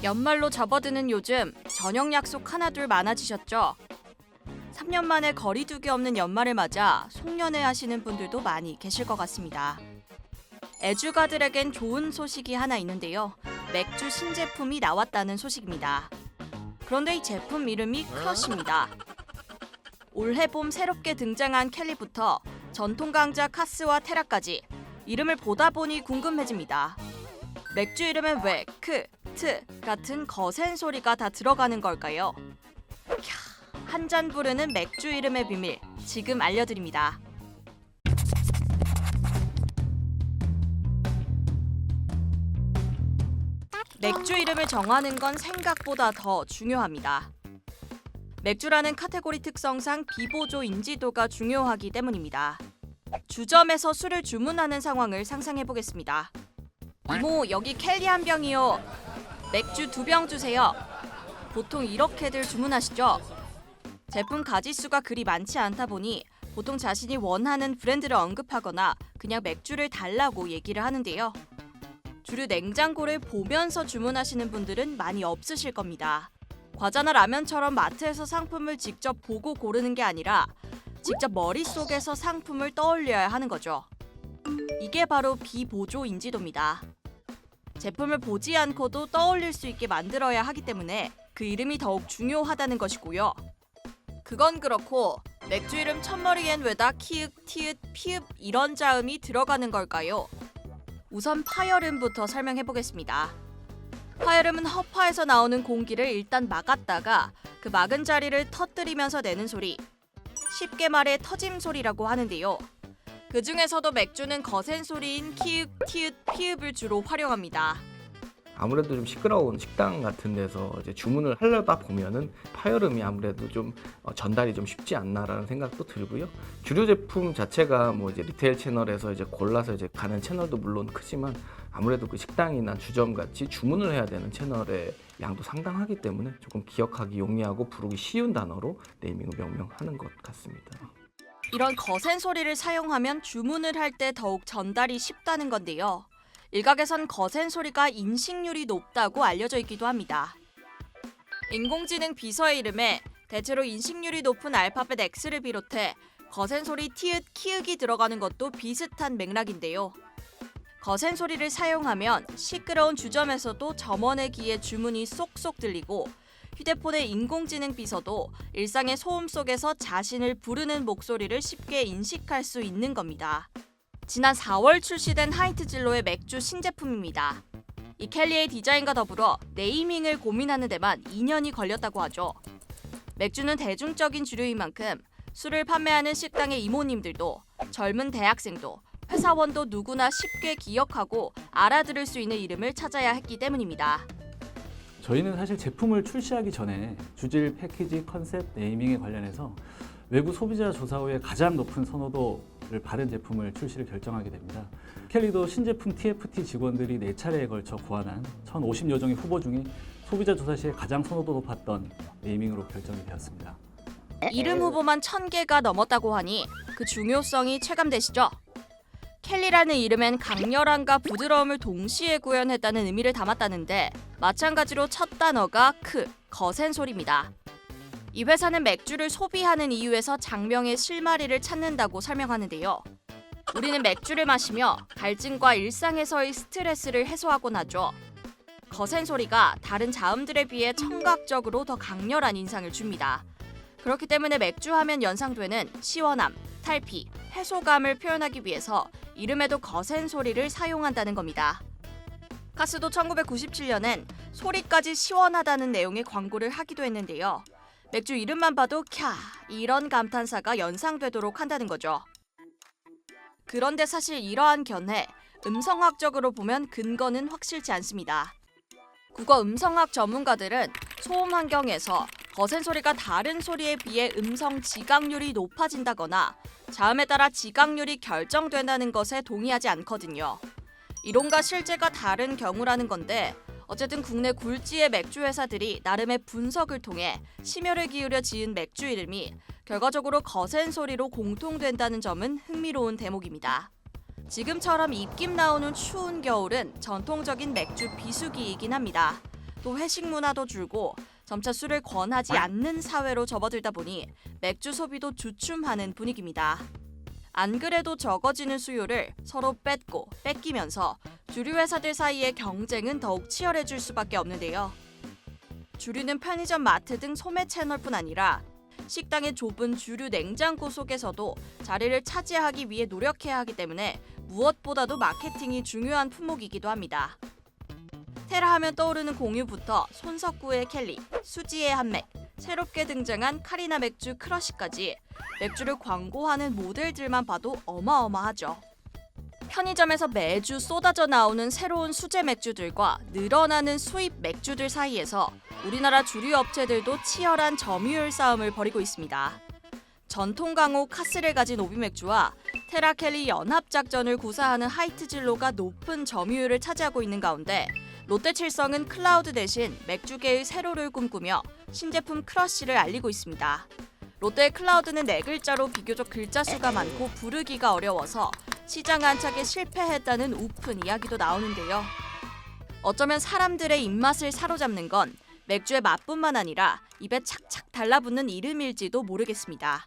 연말로 접어드는 요즘 저녁 약속 하나둘 많아지셨죠? 3년 만에 거리두기 없는 연말을 맞아 송년회 하시는 분들도 많이 계실 것 같습니다. 애주가들에겐 좋은 소식이 하나 있는데요. 맥주 신제품이 나왔다는 소식입니다. 그런데 이 제품 이름이 크러쉬입니다. 올해 봄 새롭게 등장한 켈리부터 전통 강자 카스와 테라까지 이름을 보다 보니 궁금해집니다. 맥주 이름엔 왜 크, 트 같은 거센 소리가 다 들어가는 걸까요? 한 잔 부르는 맥주 이름의 비밀 지금 알려드립니다. 맥주 이름을 정하는 건 생각보다 더 중요합니다. 맥주라는 카테고리 특성상 비보조 인지도가 중요하기 때문입니다. 주점에서 술을 주문하는 상황을 상상해 보겠습니다. 이모, 여기 켈리 한 병이요. 맥주 2병 주세요. 보통 이렇게들 주문하시죠? 제품 가짓수가 그리 많지 않다 보니 보통 자신이 원하는 브랜드를 언급하거나 그냥 맥주를 달라고 얘기를 하는데요. 주류 냉장고를 보면서 주문하시는 분들은 많이 없으실 겁니다. 과자나 라면처럼 마트에서 상품을 직접 보고 고르는 게 아니라 직접 머릿속에서 상품을 떠올려야 하는 거죠. 이게 바로 비보조 인지도입니다. 제품을 보지 않고도 떠올릴 수 있게 만들어야 하기 때문에 그 이름이 더욱 중요하다는 것이고요. 그건 그렇고 맥주 이름 첫머리엔 왜다 키읔, 티읕, 피읕 이런 자음이 들어가는 걸까요? 우선 파열음부터 설명해 보겠습니다. 파열음은 허파에서 나오는 공기를 일단 막았다가 그 막은 자리를 터뜨리면서 내는 소리, 쉽게 말해 터짐 소리라고 하는데요. 그 중에서도 맥주는 거센 소리인 키읔, 티읕, 피읕을 주로 활용합니다. 아무래도 좀 시끄러운 식당 같은 데서 이제 주문을 하려다 보면은 파열음이 아무래도 좀 전달이 좀 쉽지 않나라는 생각도 들고요. 주류 제품 자체가 뭐 이제 리테일 채널에서 이제 골라서 이제 가는 채널도 물론 크지만 아무래도 그 식당이나 주점 같이 주문을 해야 되는 채널의 양도 상당하기 때문에 조금 기억하기 용이하고 부르기 쉬운 단어로 네이밍을 명명하는 것 같습니다. 이런 거센 소리를 사용하면 주문을 할 때 더욱 전달이 쉽다는 건데요. 일각에선 거센 소리가 인식률이 높다고 알려져 있기도 합니다. 인공지능 비서의 이름에 대체로 인식률이 높은 알파벳 X를 비롯해 거센 소리 티읕, 키읔이 들어가는 것도 비슷한 맥락인데요. 거센 소리를 사용하면 시끄러운 주점에서도 점원의 귀에 주문이 쏙쏙 들리고 휴대폰의 인공지능 비서도 일상의 소음 속에서 자신을 부르는 목소리를 쉽게 인식할 수 있는 겁니다. 지난 4월 출시된 하이트진로의 맥주 신제품입니다. 이 켈리의 디자인과 더불어 네이밍을 고민하는 데만 2년이 걸렸다고 하죠. 맥주는 대중적인 주류인 만큼 술을 판매하는 식당의 이모님들도 젊은 대학생도 회사원도 누구나 쉽게 기억하고 알아들을 수 있는 이름을 찾아야 했기 때문입니다. 저희는 사실 제품을 출시하기 전에 주질, 패키지, 컨셉, 네이밍에 관련해서 외부 소비자 조사 후에 가장 높은 선호도를 받은 제품을 출시를 결정하게 됩니다. 켈리도 신제품 TFT 직원들이 4차례에 걸쳐 고안한 1,050여 종의 후보 중에 소비자 조사 시에 가장 선호도 높았던 네이밍으로 결정이 되었습니다. 이름 후보만 1,000개가 넘었다고 하니 그 중요성이 체감되시죠? 켈리라는 이름엔 강렬함과 부드러움을 동시에 구현했다는 의미를 담았다는데 마찬가지로 첫 단어가 크, 거센 소리입니다. 이 회사는 맥주를 소비하는 이유에서 장명의 실마리를 찾는다고 설명하는데요. 우리는 맥주를 마시며 갈증과 일상에서의 스트레스를 해소하곤 하죠. 거센 소리가 다른 자음들에 비해 청각적으로 더 강렬한 인상을 줍니다. 그렇기 때문에 맥주 하면 연상되는 시원함, 탈피, 해소감을 표현하기 위해서 이름에도 거센 소리를 사용한다는 겁니다. 카스도 1997년엔 소리까지 시원하다는 내용의 광고를 하기도 했는데요. 맥주 이름만 봐도 캬 이런 감탄사가 연상되도록 한다는 거죠. 그런데 사실 이러한 견해, 음성학적으로 보면 근거는 확실치 않습니다. 국어 음성학 전문가들은 소음 환경에서 거센 소리가 다른 소리에 비해 음성 지각률이 높아진다거나 자음에 따라 지각률이 결정된다는 것에 동의하지 않거든요. 이론과 실제가 다른 경우라는 건데 어쨌든 국내 굴지의 맥주 회사들이 나름의 분석을 통해 심혈을 기울여 지은 맥주 이름이 결과적으로 거센 소리로 공통된다는 점은 흥미로운 대목입니다. 지금처럼 입김 나오는 추운 겨울은 전통적인 맥주 비수기이긴 합니다. 또 회식 문화도 줄고 점차 술을 권하지 않는 사회로 접어들다 보니 맥주 소비도 주춤하는 분위기입니다. 안 그래도 적어지는 수요를 서로 뺏고 뺏기면서 주류 회사들 사이의 경쟁은 더욱 치열해질 수밖에 없는데요. 주류는 편의점, 마트 등 소매 채널뿐 아니라 식당의 좁은 주류 냉장고 속에서도 자리를 차지하기 위해 노력해야 하기 때문에 무엇보다도 마케팅이 중요한 품목이기도 합니다. 테라 하면 떠오르는 공유부터 손석구의 켈리, 수지의 한맥, 새롭게 등장한 카리나 맥주 크러쉬까지 맥주를 광고하는 모델들만 봐도 어마어마하죠. 편의점에서 매주 쏟아져 나오는 새로운 수제 맥주들과 늘어나는 수입 맥주들 사이에서 우리나라 주류 업체들도 치열한 점유율 싸움을 벌이고 있습니다. 전통 강호 카스를 가진 오비맥주와 테라켈리 연합작전을 구사하는 하이트진로가 높은 점유율을 차지하고 있는 가운데 롯데칠성은 클라우드 대신 맥주계의 세로를 꿈꾸며 신제품 크러쉬를 알리고 있습니다. 롯데의 클라우드는 4글자로 비교적 글자 수가 많고 부르기가 어려워서 시장 안착에 실패했다는 우픈 이야기도 나오는데요. 어쩌면 사람들의 입맛을 사로잡는 건 맥주의 맛뿐만 아니라 입에 착착 달라붙는 이름일지도 모르겠습니다.